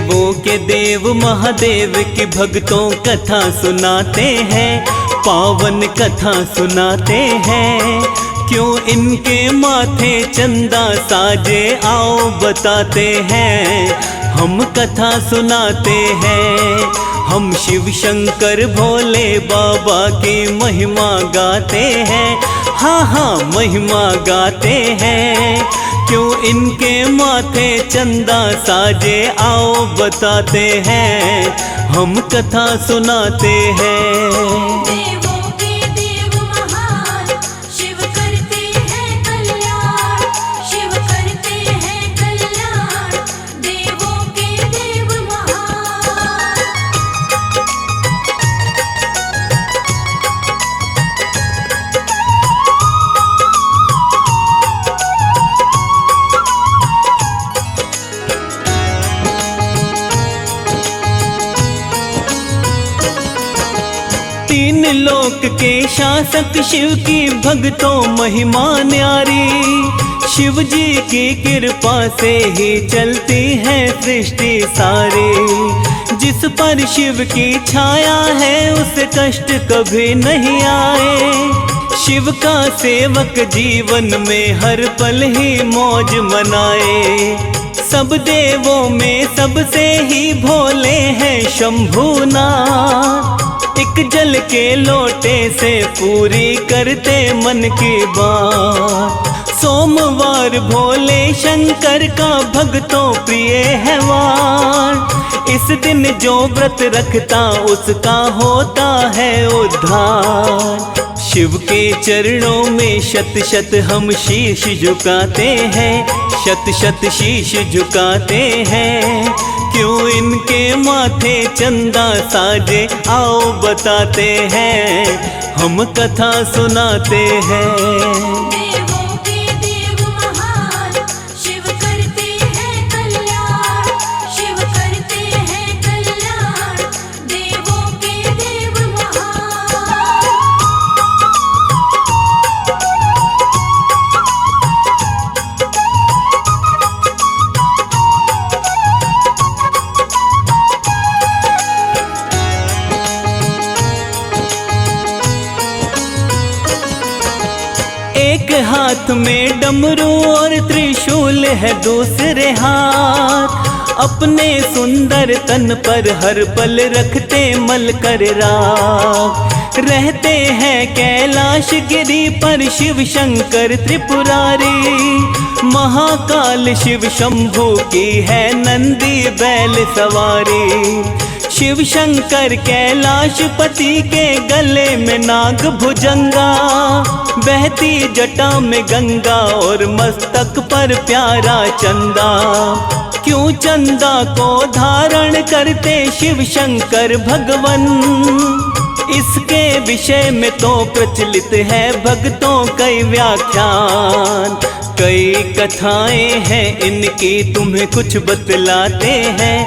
देवों के देव महादेव की भक्तों कथा सुनाते हैं, पावन कथा सुनाते हैं। क्यों इनके माथे चंदा साजे आओ बताते हैं, हम कथा सुनाते हैं। हम शिव शंकर भोले बाबा की महिमा गाते हैं, हाँ हाँ महिमा गाते हैं। क्यों इनके माथे चंदा साजे आओ बताते हैं, हम कथा सुनाते हैं। देवों के देव महान, शिव करते हैं कल्याण, शिव करते हैं कल्याण, देवों के देव महान। तीन लोक के शासक शिव की भक्तों महिमा न्यारी। शिव जी की कृपा से ही चलती है सृष्टि सारी। जिस पर शिव की छाया है उसे कष्ट कभी नहीं आए। शिव का सेवक जीवन में हर पल ही मौज मनाए। सब देवों में सबसे ही भोले हैं शंभुनाथ। एक जल के लोटे से पूरी करते मन की बात। सोमवार भोले शंकर का भक्तों प्रिय है वार। इस दिन जो व्रत रखता उसका होता है उद्धार। शिव के चरणों में शत शत हम शीश झुकाते हैं, शत शत शीश झुकाते हैं। क्यों इनके माथे चंदा साजे आओ बताते हैं, हम कथा सुनाते हैं। देवों के देव महान, शिव करते हैं कल्याण, शिव करते हैं कल्याण, देवों के देव महान। एक हाथ में डमरू और त्रिशूल है दूसरे हाथ। अपने सुंदर तन पर हर पल रखते मल कर राख। रहते हैं कैलाश गिरी पर शिव शंकर त्रिपुरारी। महाकाल शिव शंभु की है नंदी बैल सवारी। शिव शंकर कैलाशपति के गले में नाग भुजंगा। बहती जटा में गंगा और मस्तक पर प्यारा चंदा। क्यों चंदा को धारण करते शिव शंकर भगवन। इसके विषय में तो प्रचलित है भक्तों कई व्याख्यान। कई कथाएं हैं इनकी तुम्हें कुछ बतलाते हैं,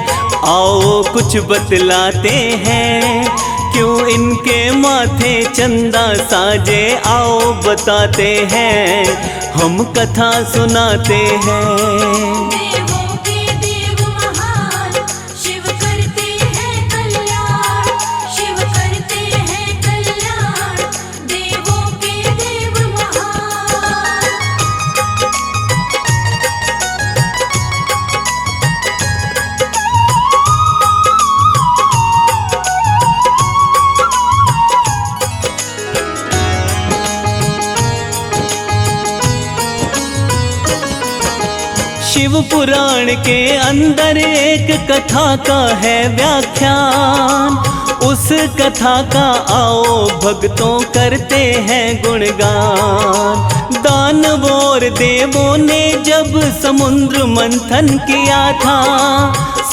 आओ कुछ बतलाते हैं। क्यों इनके माथे चंदा साजे आओ बताते हैं, हम कथा सुनाते हैं। देवों के देव महान, शिव करते हैं कल्याण, शिव करते हैं कल्याण, देवों के देव महान। शिव पुराण के अंदर एक कथा का है व्याख्यान। उस कथा का आओ भक्तों करते हैं गुणगान। दानवों और देवों ने जब समुद्र मंथन किया था,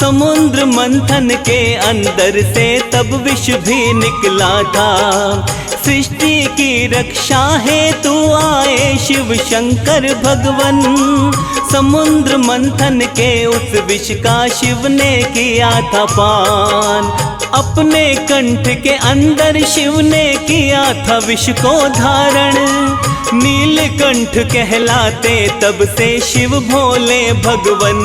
समुद्र मंथन के अंदर से तब विष भी निकला था। सृष्टि की रक्षा हेतु आए शिव शंकर भगवन। समुद्र मंथन के उस विष का शिव ने किया था पान। अपने कंठ के अंदर शिव ने किया था विष को धारण। नीलकंठ कहलाते तब से शिव भोले भगवन।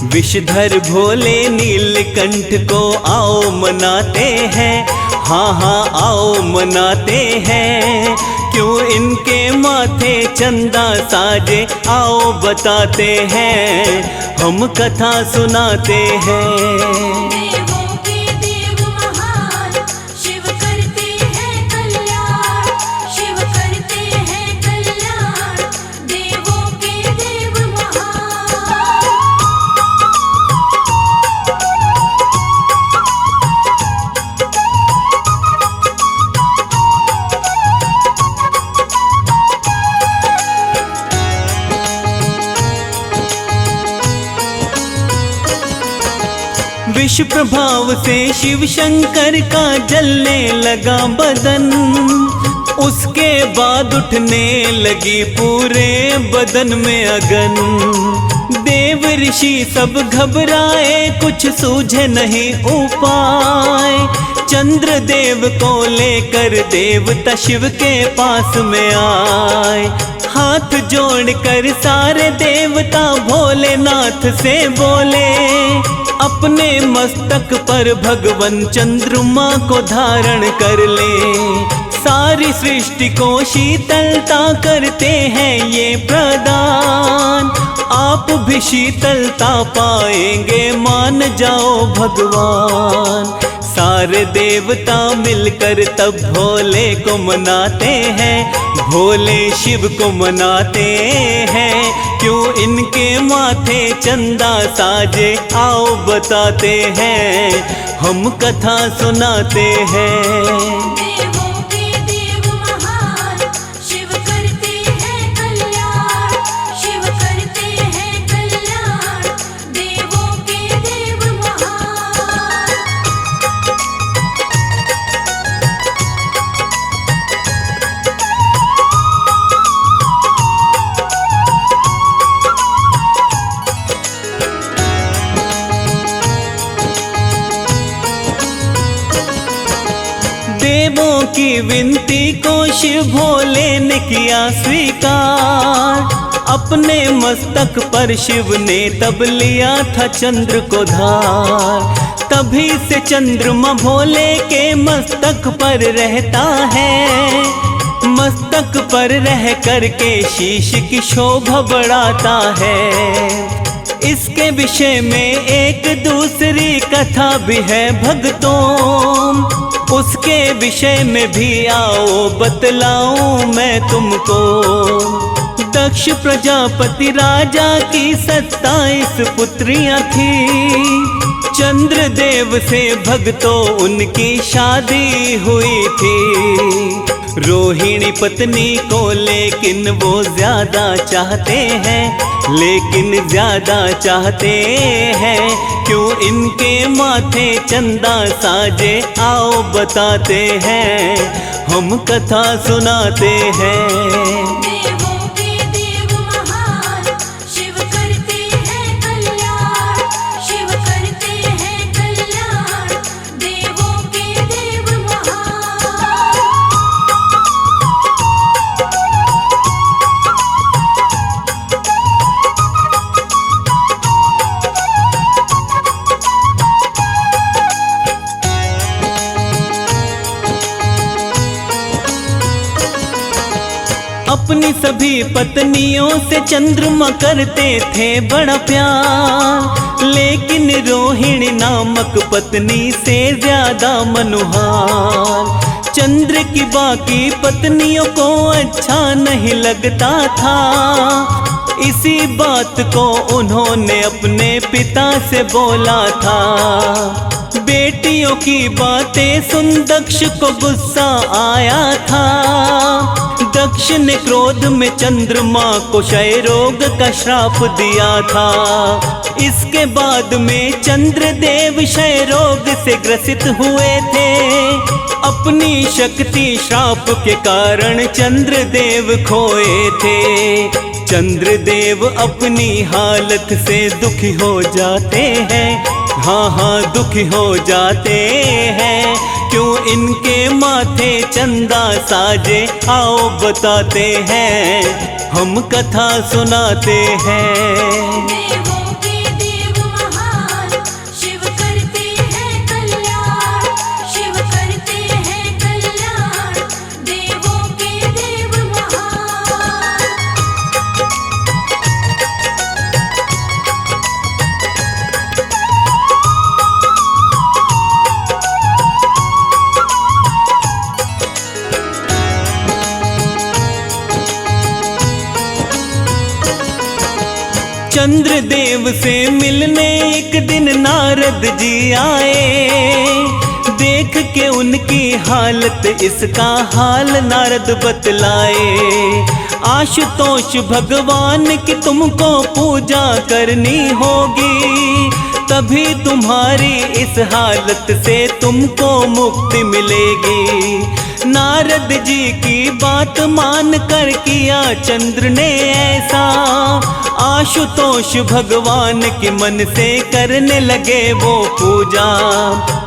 विषधर भोले नीलकंठ को आओ मनाते हैं, हाँ हाँ आओ मनाते हैं। क्यों इनके माथे चंदा साजे आओ बताते हैं, हम कथा सुनाते हैं। देवों के देव महान शिव करते हैं कल्याण, शिव करते हैं कल्याण, देवों के देव महान। विष प्रभाव से शिव शंकर का जलने लगा बदन, उसके बाद उठने लगी पूरे बदन में अगन। देव ऋषि सब घबराए, कुछ सूझे नहीं उपाय। चंद्र देव को लेकर देवता शिव के पास में आए। हाथ जोड़कर सारे देवता भोलेनाथ से बोले, अपने मस्तक पर भगवन चंद्रमा को धारण कर ले। सारी सृष्टि को शीतलता करते हैं ये प्रदान, आप भी शीतलता पाएंगे मान जाओ भगवान। सारे देवता मिलकर तब भोले को मनाते हैं, भोले शिव को मनाते हैं। क्यों इनके माथे चंदा साजे आओ बताते हैं, हम कथा सुनाते हैं। देवों के देव महान शिव करते हैं कल्याण, शिव करते हैं कल्याण, देवों के देव महान। देवों की विनती को शिव भोले ने किया स्वीकार। अपने मस्तक पर शिव ने तब लिया था चंद्र को धार। तभी से चंद्रमा भोले के मस्तक पर रहता है, मस्तक पर रह करके शीश की शोभा बढ़ाता है। इसके विषय में एक दूसरी कथा भी है भक्तों, उसके विषय में भी आओ बतलाऊं मैं तुमको। दक्ष प्रजापति राजा की 27 पुत्रियां थी, चंद्र देव से भक्तों उनकी शादी हुई थी। रोहिणी पत्नी को लेकिन वो ज्यादा चाहते हैं, लेकिन ज्यादा चाहते हैं। क्यों इनके माथे चंदा साजे आओ बताते हैं, हम कथा सुनाते हैं। देवों के देव महान शिव करते हैं कल्याण, शिव करते हैं कल्याण, देवों के देव महान। अपनी सभी पत्नियों से चंद्रमा करते थे बड़ा प्यार, लेकिन रोहिणी नामक पत्नी से ज्यादा मनुहार। चंद्र की बाकी पत्नियों को अच्छा नहीं लगता था, इसी बात को उन्होंने अपने पिता से बोला था। बेटियों की बातें सुन दक्ष को गुस्सा आया था। दक्ष ने क्रोध में चंद्रमा को क्षय रोग का श्राप दिया था। इसके बाद में चंद्रदेव क्षय रोग से ग्रसित हुए थे। अपनी शक्ति श्राप के कारण चंद्रदेव खोए थे। चंद्रदेव अपनी हालत से दुखी हो जाते हैं, हाँ हाँ दुखी हो जाते हैं। क्यों इनके माथे चंदा साजे आओ बताते हैं, हम कथा सुनाते हैं। देवों के देव चंद्रदेव से मिलने एक दिन नारद जी आए। देख के उनकी हालत इसका हाल नारद बतलाए। आशुतोष भगवान की तुमको पूजा करनी होगी, तभी तुम्हारी इस हालत से तुमको मुक्ति मिलेगी। नारद जी की बात मान कर किया चंद्र ने ऐसा। आशुतोष भगवान के मन से करने लगे वो पूजा।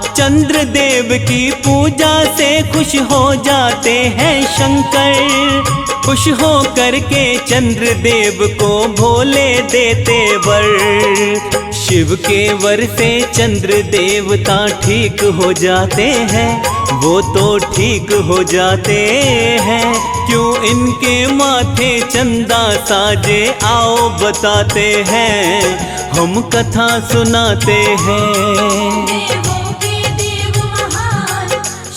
चंद्रदेव की पूजा से खुश हो जाते हैं शंकर। खुश हो करके चंद्रदेव को भोले देते वर। शिव के वर से चंद्र देवता ठीक हो जाते हैं, वो तो ठीक हो जाते हैं। क्यों इनके माथे चंदा साजे, आओ बताते हैं, हम कथा सुनाते हैं। देवों के देव महान,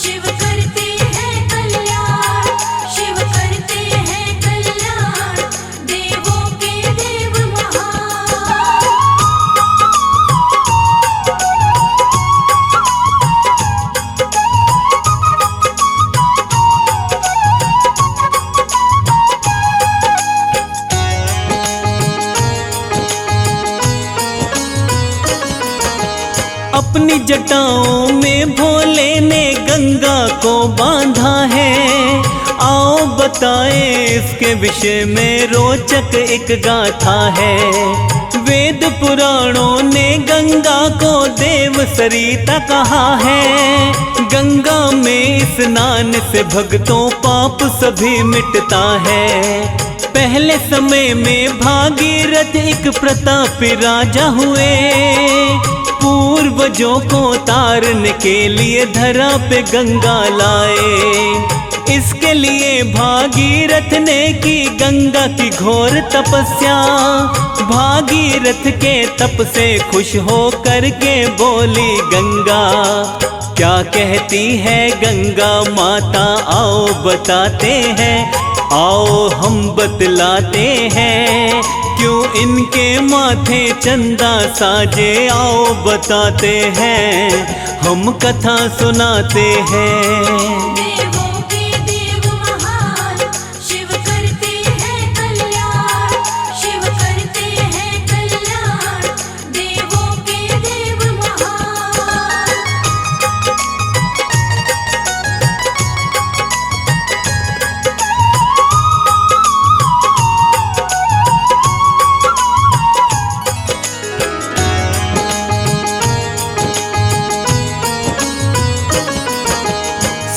शिव करते हैं कल्याण। शिव करते हैं कल्याण, देवों के देव महान। अपनी जटाओं में भोले ने गंगा को बांधा है। आओ बताएं इसके विषय में रोचक एक गाथा है। वेद पुराणों ने गंगा को देव सरिता कहा है। गंगा में स्नान से भक्तों पाप सभी मिटता है। पहले समय में भागीरथ एक प्रतापी राजा हुए। पूर्वजों को तारने के लिए धरा पे गंगा लाए। इसके लिए भागीरथ ने की गंगा की घोर तपस्या। भागीरथ के तप से खुश हो करके बोली गंगा, क्या कहती है गंगा माता, आओ बताते हैं, आओ हम बतलाते हैं। क्यों इनके माथे चंदा साजे, आओ बताते हैं, हम कथा सुनाते हैं। देवों के देव महान, शिव करते हैं कल्याण। शिव करते हैं कल्याण, देवों के देव महान।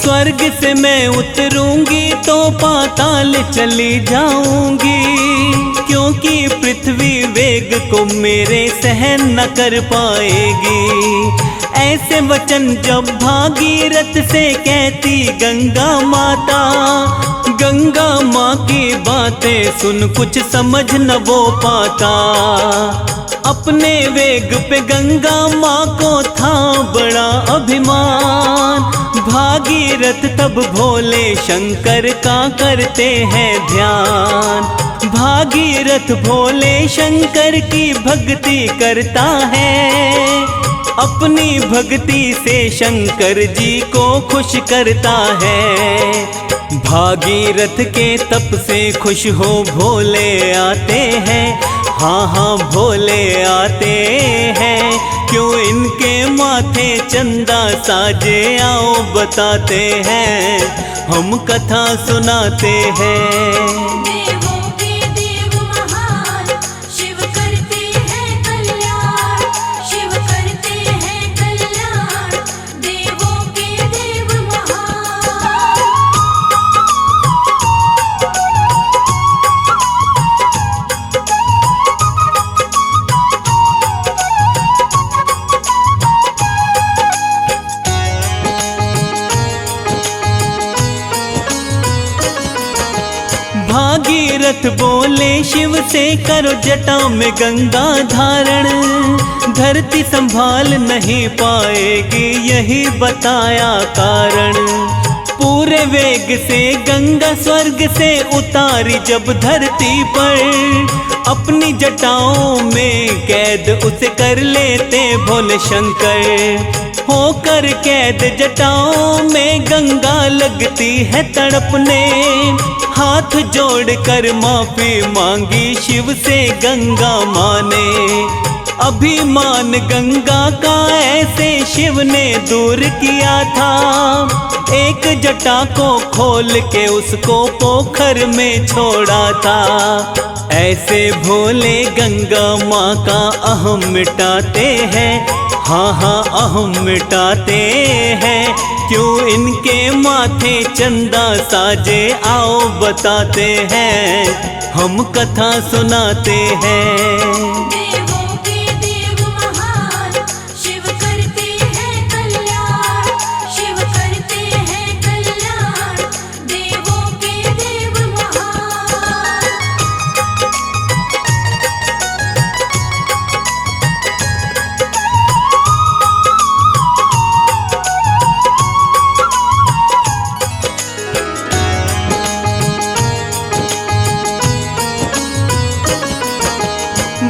स्वर्ग से मैं उतरूंगी तो पाताल चली जाऊंगी। क्योंकि पृथ्वी वेग को मेरे सहन न कर पाएगी। ऐसे वचन जब भागीरथ से कहती गंगा माता। गंगा माँ की बातें सुन कुछ समझ न वो पाता। अपने वेग पे गंगा माँ को था बड़ा अभिमान। भागीरथ तब भोले शंकर का करते हैं ध्यान। भागीरथ भोले शंकर की भक्ति करता है। अपनी भक्ति से शंकर जी को खुश करता है। भागीरथ के तप से खुश हो भोले आते हैं। हाँ हाँ भोले आते हैं। क्यों इनके माथे चंदा साजे, आओ बताते हैं, हम कथा सुनाते हैं। देवों के देव महान, शिव करते हैं कल्याण। शिव करते हैं कल्याण, देवों के देव महान। भागीरथ बोले शिव से, करो जटा में गंगा धारण। धरती संभाल नहीं पाएगी, यही बताया कारण। पूरे वेग से गंगा स्वर्ग से उतारी जब धरती पर, अपनी जटाओं में कैद उसे कर लेते भोले शंकर। होकर कैद जटाओं में गंगा लगती है तड़पने, हाथ जोड़कर माफी मांगी शिव से गंगा माँ ने। अभिमान गंगा का ऐसे शिव ने दूर किया था, एक जटा को खोल के उसको पोखर में छोड़ा था। ऐसे भोले गंगा माँ का अहम मिटाते हैं, हाँ हाँ अहम मिटाते हैं। क्यों इनके माथे चंदा साजे आओ बताते हैं, हम कथा सुनाते हैं। देवों के देव महान शिव करते हैं कल्याण, शिव करते हैं कल्याण, देवों के देव महान।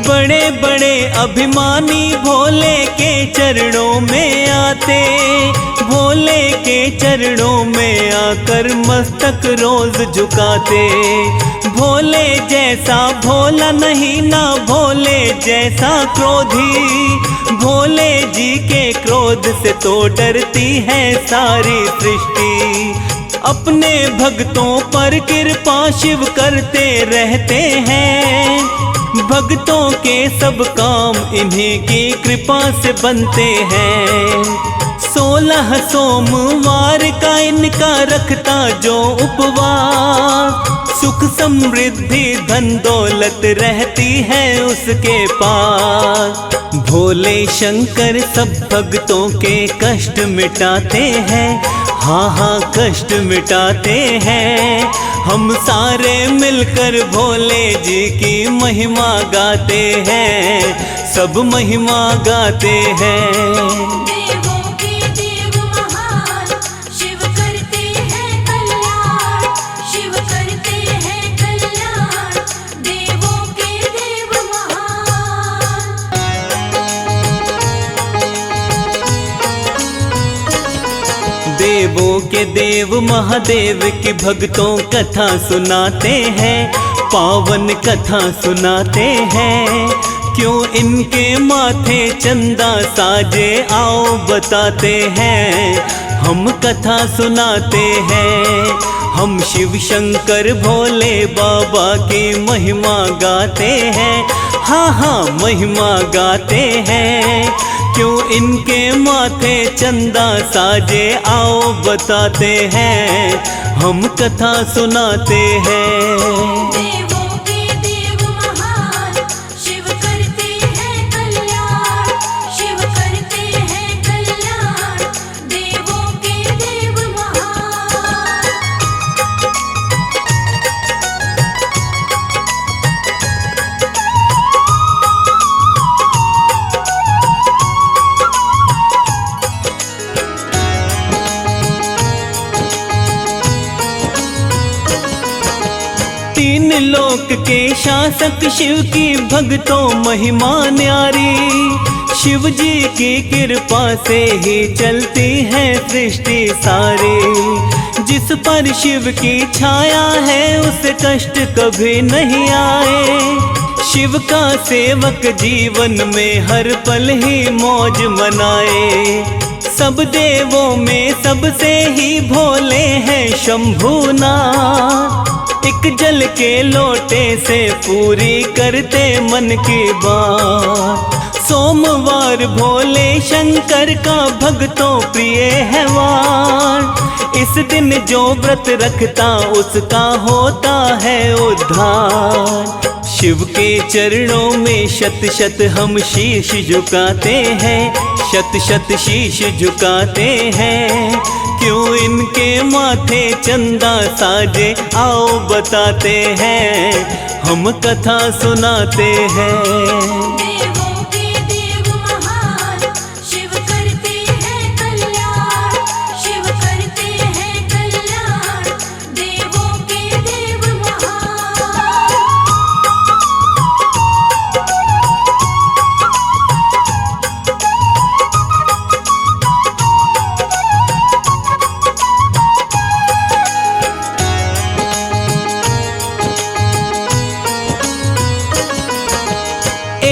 बड़े बड़े अभिमानी भोले के चरणों में आते, भोले के चरणों में आकर मस्तक रोज झुकाते। भोले जैसा भोला नहीं ना भोले जैसा क्रोधी, भोले जी के क्रोध से तो डरती है सारी सृष्टि। अपने भक्तों पर कृपा शिव करते रहते हैं, भक्तों के सब काम इन्हीं की कृपा से बनते हैं। 16 सोमवार का इनका रखता जो उपवास, सुख समृद्धि धन दौलत रहती है उसके पास। भोले शंकर सब भक्तों के कष्ट मिटाते हैं, हाँ हाँ कष्ट मिटाते हैं। हम सारे मिलकर भोले जी की महिमा गाते हैं, सब महिमा गाते हैं। देवों के देव महान शिव करते हैं कल्याण, शिव करते हैं कल्याण, देवों के देव महान। देवों के देव महादेव की भक्तों कथा सुनाते हैं, पावन कथा सुनाते हैं। क्यों इनके माथे चंदा साजे आओ बताते हैं, हम कथा सुनाते हैं। हम शिव शंकर भोले बाबा की महिमा गाते हैं, हाँ हाँ महिमा गाते हैं। क्यों इनके माथे चंदा साजे आओ बताते हैं, हम कथा सुनाते हैं। देवों के देव महान शिव करते हैं कल्याण, शिव करते हैं कल्याण, देवों के देव महान। तीन लोक के शासक शिव की भक्तों महिमा न्यारी, शिव जी की कृपा से ही चलती है सृष्टि सारी। जिस पर शिव की छाया है उसे कष्ट कभी नहीं आए, शिव का सेवक जीवन में हर पल ही मौज मनाए। सब देवों में सबसे ही भोले हैं शंभुनाथ, एक जल के लोटे से पूरी करते मन की बात। सोमवार भोले शंकर का भक्तों प्रिय है वार, इस दिन जो व्रत रखता उसका होता है उद्धार। शिव के चरणों में शत शत हम शीश झुकाते हैं, शत शत शीश झुकाते हैं। क्यों इनके माथे चंदा साजे आओ बताते हैं, हम कथा सुनाते हैं। देवों के देव महान शिव करते हैं कल्याण, शिव करते हैं कल्याण,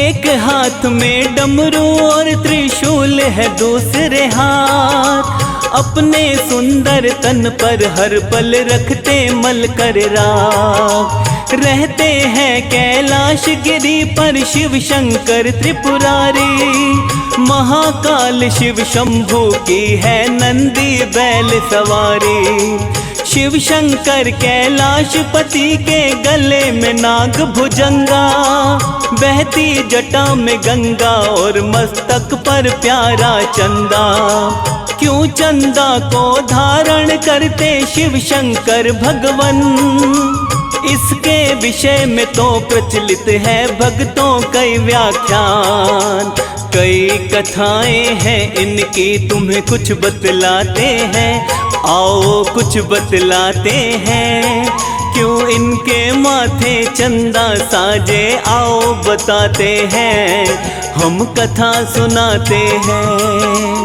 एक हाथ में डमरू और त्रिशूल है दूसरे हाथ, अपने सुंदर तन पर हर पल रखते मल कर राख। रहते हैं कैलाश गिरी पर शिव शंकर त्रिपुरारी, महाकाल शिव शंभू की है नंदी बैल सवारी। शिव शंकर कैलाशपति के गले में नाग भुजंगा, बहती जटा में गंगा और मस्तक पर प्यारा चंदा। क्यों चंदा को धारण करते शिव शंकर भगवन, इसके विषय में तो प्रचलित है भक्तों कई व्याख्यान। कई कथाएं हैं इनकी तुम्हें कुछ बतलाते हैं, आओ कुछ बतलाते हैं। क्यों इनके माथे चंदा साजे, आओ बताते हैं, हम कथा सुनाते हैं।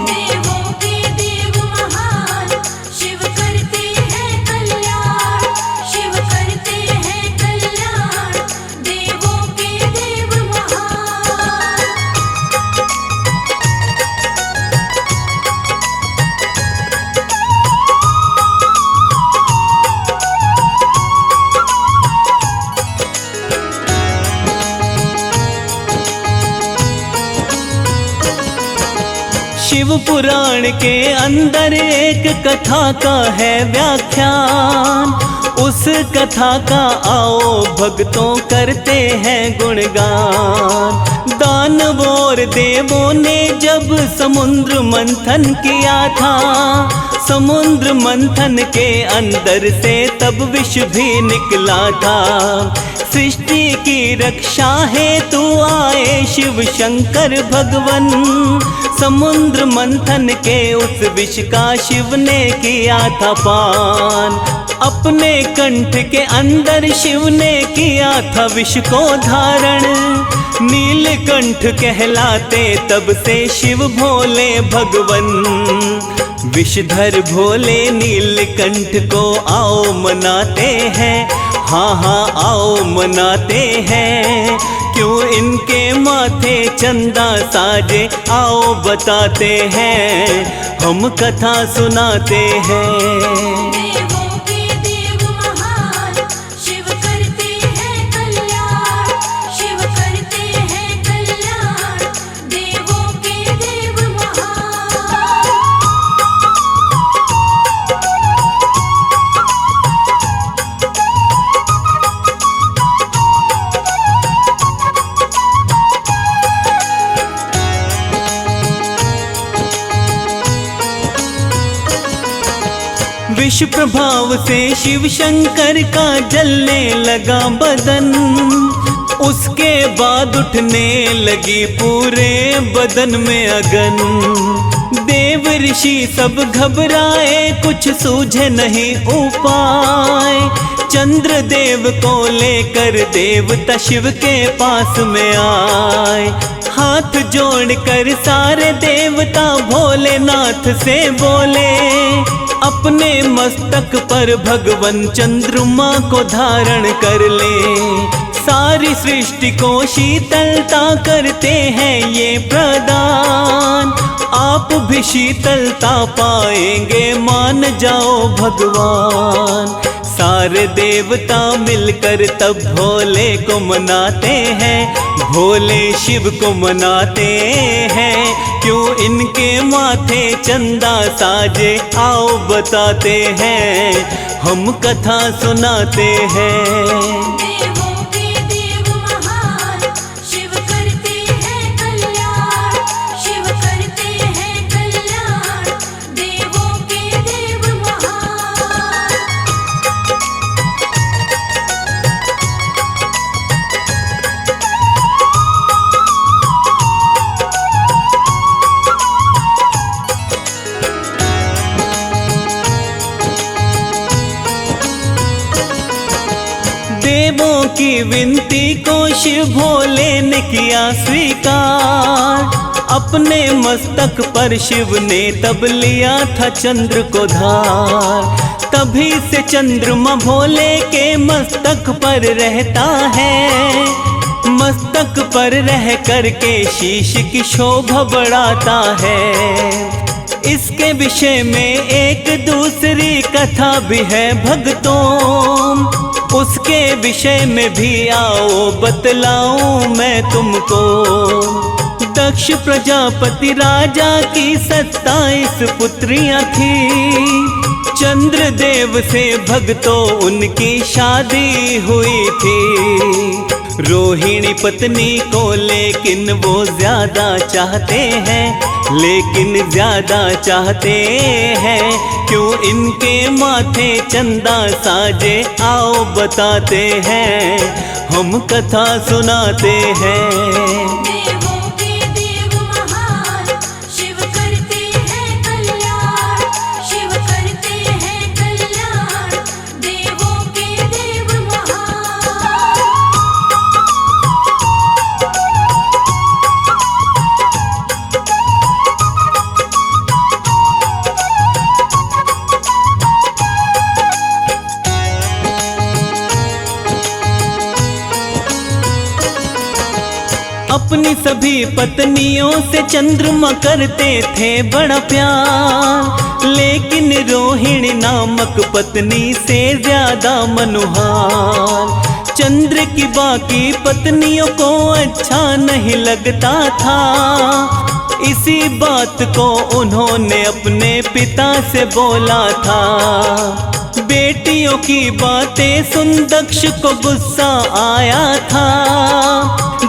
देवों के देव महान, शिव करते हैं कल्याण, शिव करते हैं कल्याण, देवों के देव महान। शिव पुराण के अंदर एक कथा का है व्याख्यान, उस कथा का आओ भक्तों करते हैं गुणगान। दानवों और देवों ने जब समुद्र मंथन किया था, समुद्र मंथन के अंदर से तब विष भी निकला था। सृष्टि की रक्षा हेतु आए शिव शंकर भगवन, समुद्र मंथन के उस विष का शिव ने किया था पान। अपने कंठ के अंदर शिव ने किया था विष को धारण, नीलकंठ कहलाते तब से शिव भोले भगवन। विषधर भोले नीलकंठ को आओ मनाते हैं, हाँ हाँ आओ मनाते हैं। क्यों इनके माथे चंदा साजे, आओ बताते हैं, हम कथा सुनाते हैं। देवों के देव महान, शिव करते हैं कल्याण, शिव करते हैं कल्याण, देवों के देव महान। विष प्रभाव से शिव शंकर का जलने लगा बदन, उसके बाद उठने लगी पूरे बदन में अगन। देव ऋषि सब घबराए, कुछ सूझे नहीं उपाय। चंद्र देव को लेकर देवता शिव के पास में आए। हाथ जोड़कर सारे देवता भोलेनाथ से बोले, अपने मस्तक पर भगवन चंद्रमा को धारण कर ले। सारी सृष्टि को शीतलता करते हैं ये प्रदान, आप भी शीतलता पाएंगे मान जाओ भगवान। सारे देवता मिलकर तब भोले को मनाते हैं, भोले शिव को मनाते हैं। क्यों इनके माथे चंदा साजे, आओ बताते हैं, हम कथा सुनाते हैं। देवों के देव महान, शिव करते हैं कल्याण, शिव करते हैं कल्याण, देवों के देव महान। देवों की विनती को शिव भोले ने किया स्वीकार। अपने मस्तक पर शिव ने तब लिया था चंद्र को धार। तभी से चंद्रमा भोले के मस्तक पर रहता है, मस्तक पर रह करके शीश की शोभा बढ़ाता है। इसके विषय में एक दूसरी कथा भी है भक्तों, उसके विषय में भी आओ बतलाऊं मैं तुमको। दक्ष प्रजापति राजा की 27 पुत्रियां थी, चंद्रदेव से भक्तों उनकी शादी हुई थी। रोहिणी पत्नी को लेकिन वो ज्यादा चाहते हैं, लेकिन ज्यादा चाहते हैं क्यों इनके माथे चंदा साजे, आओ बताते हैं, हम कथा सुनाते हैं। देवों के देव महान, शिव करते हैं कल्याण, शिव करते हैं कल्याण, देवों के देव महान। अपनी सभी पत्नियों से चंद्रमा करते थे बड़ा प्यार, लेकिन रोहिणी नामक पत्नी से ज्यादा मनोहार। चंद्र की बाकी पत्नियों को अच्छा नहीं लगता था, इसी बात को उन्होंने अपने पिता से बोला था। बेटियों की बातें सुन दक्ष को गुस्सा आया था।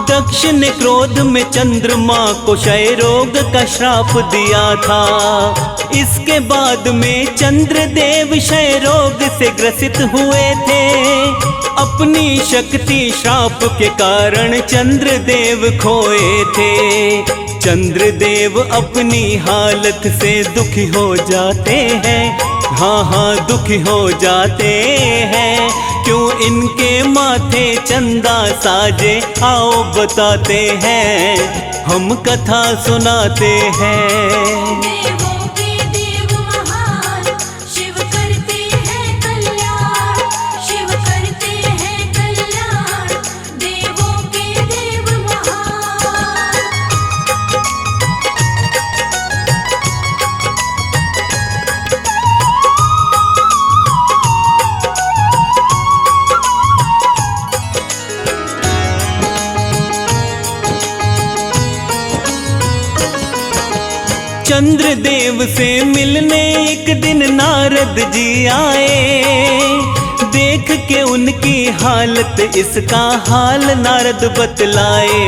दक्ष ने क्रोध में चंद्रमा को क्षय रोग का श्राप दिया था। इसके बाद में चंद्रदेव क्षय रोग से ग्रसित हुए थे। अपनी शक्ति श्राप के कारण चंद्रदेव खोए थे। चंद्रदेव अपनी हालत से दुखी हो जाते हैं, हाँ दुखी हो जाते हैं, क्यों इनके माथे चंदा साजे, आओ बताते हैं, हम कथा सुनाते हैं। देवों के देव महान, शिव करते हैं कल्याण, शिव करते हैं कल्याण, देवों के देव महान। चंद्रदेव से मिलने एक दिन नारद जी आए। देख के उनकी हालत इसका हाल नारद बतलाए।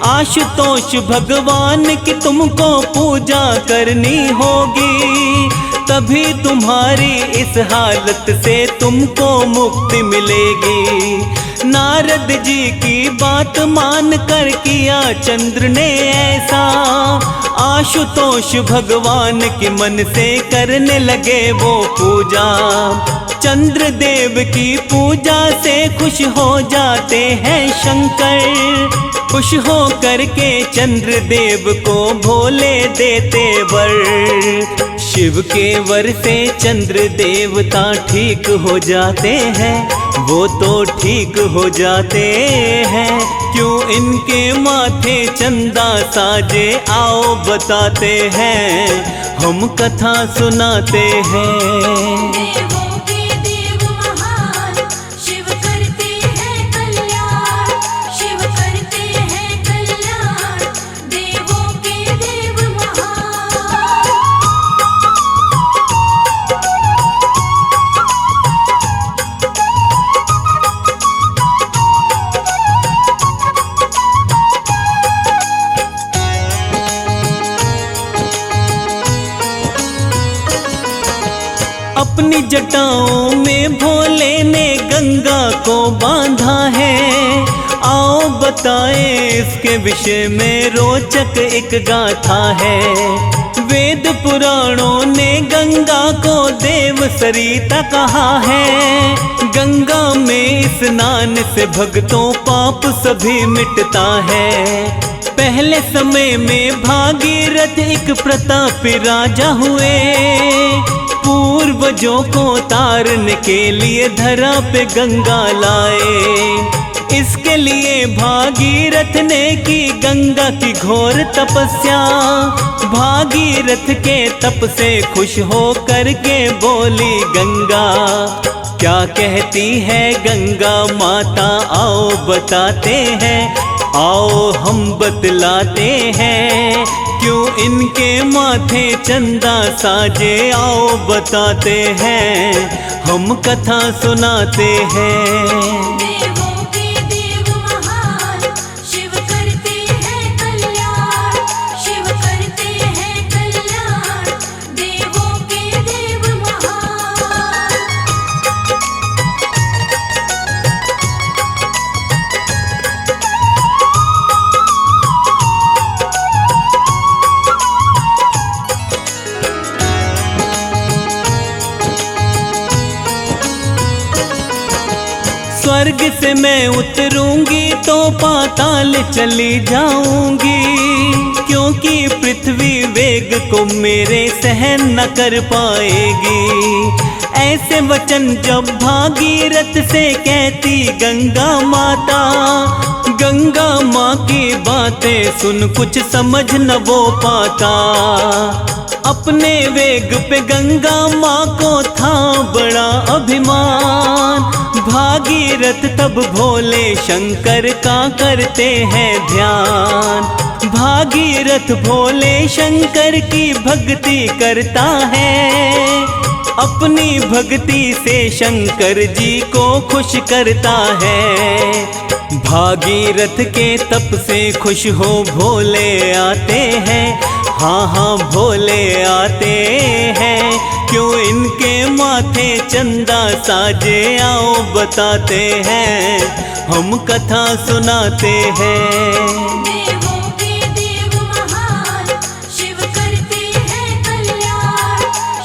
आशुतोष भगवान की तुमको पूजा करनी होगी, तभी तुम्हारी इस हालत से तुमको मुक्ति मिलेगी। नारद जी की बात मान कर किया चंद्र ने ऐसा। आशुतोष भगवान के मन से करने लगे वो पूजा। चंद्रदेव की पूजा से खुश हो जाते हैं शंकर। खुश हो करके चंद्रदेव को भोले देते वर। शिव के वर से चंद्र देवता ठीक हो जाते हैं, वो तो ठीक हो जाते हैं, क्यों इनके माथे चंदा साजे, आओ बताते हैं, हम कथा सुनाते हैं। देवों के देव महान, शिव करते हैं कल्याण, शिव करते हैं कल्याण, देवों के देव महान। अपनी जटाओं में भोले ने गंगा को बांधा है। आओ बताएं इसके विषय में रोचक एक गाथा है। वेद पुराणों ने गंगा को देव सरिता कहा है। गंगा में स्नान से भक्तों पाप सभी मिटता है। पहले समय में भागीरथ एक प्रतापी राजा हुए। पूर्वजों को तारने के लिए धरा पे गंगा लाए। इसके लिए भागीरथ ने की गंगा की घोर तपस्या। भागीरथ के तप से खुश हो करके बोली गंगा, क्या कहती है गंगा माता, आओ बताते हैं, आओ हम बतलाते हैं, क्यों इनके माथे चंदा साजे, आओ बताते हैं, हम कथा सुनाते हैं। देवों के देव महान, शिव करते हैं कल्याण, शिव करते हैं कल्याण, देवों के देव महान। स्वर्ग से मैं उतरूंगी तो पाताल चली जाऊंगी, क्योंकि पृथ्वी वेग को मेरे सहन न कर पाएगी। ऐसे वचन जब भागीरथ से कहती गंगा माता, गंगा माँ की बातें सुन कुछ समझ न वो पाता। अपने वेग पे गंगा माँ को था बड़ा अभिमान। भागीरथ तब भोले शंकर का करते हैं ध्यान। भागीरथ भोले शंकर की भक्ति करता है, अपनी भक्ति से शंकर जी को खुश करता है। भागीरथ के तप से खुश हो भोले आते हैं, हाँ हाँ भोले आते हैं, क्यों इनके माथे चंदा साजे, आओ बताते हैं, हम कथा सुनाते हैं। देवों के देव महान, शिव करते हैं कल्याण,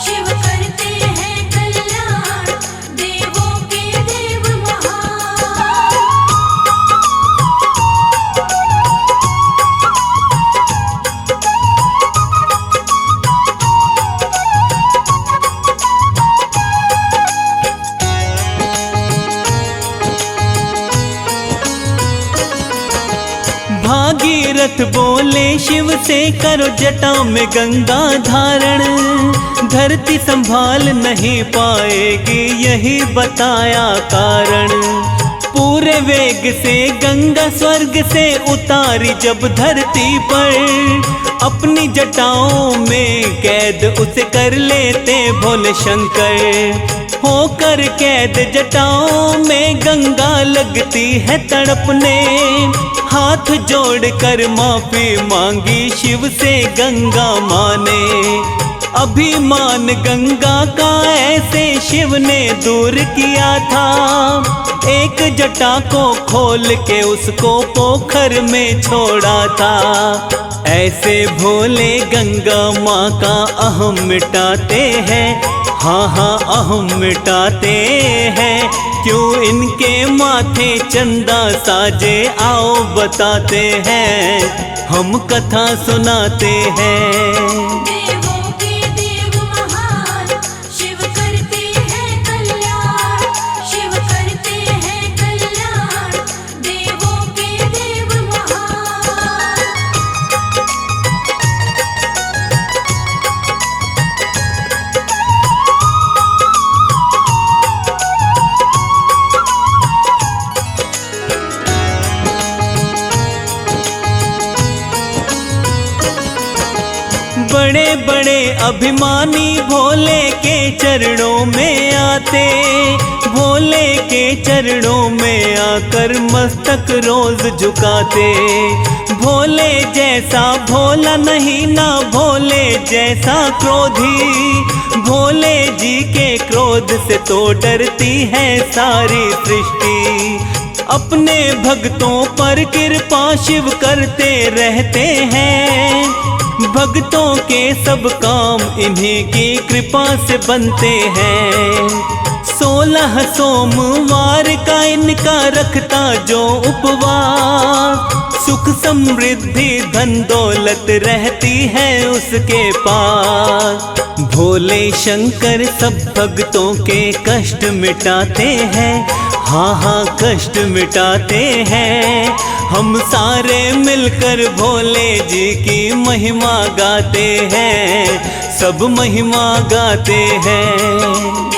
शिव करते हैं कल्याण, देवों के देव महान। भागीरथ बोले शिव से, करो जटा में गंगा धारण, धरती संभाल नहीं पाएगी यही बताया कारण। पूरे वेग से गंगा स्वर्ग से उतारी जब धरती पर, अपनी जटाओं में कैद उसे कर लेते भोले शंकर। होकर कैद जटाओं में गंगा लगती है तड़पने, हाथ जोड़कर माफी मांगी शिव से गंगा माँ ने। अभिमान गंगा का ऐसे शिव ने दूर किया था, एक जटा को खोल के उसको पोखर में छोड़ा था। ऐसे भोले गंगा माँ का अहम मिटाते हैं, हाँ हाँ अहम मिटाते हैं, क्यों इनके माथे चंदा साजे, आओ बताते हैं, हम कथा सुनाते हैं। देवों के देव महान, शिव करते हैं कल्याण, शिव करते हैं कल्याण, देवों के देव महान। बड़े बड़े अभिमानी भोले के चरणों में आते, भोले के चरणों में आकर मस्तक रोज झुकाते। भोले जैसा भोला नहीं ना भोले जैसा क्रोधी, भोले जी के क्रोध से तो डरती है सारी सृष्टि। अपने भक्तों पर कृपा शिव करते रहते हैं, भक्तों के सब काम इन्हीं की कृपा से बनते हैं। 16 सोमवार का इनका रखता जो उपवास, सुख समृद्धि धन दौलत रहती है उसके पास। भोले शंकर सब भक्तों के कष्ट मिटाते हैं, हाँ हाँ कष्ट मिटाते हैं, हम सारे मिलकर भोले जी की महिमा गाते हैं, सब महिमा गाते हैं।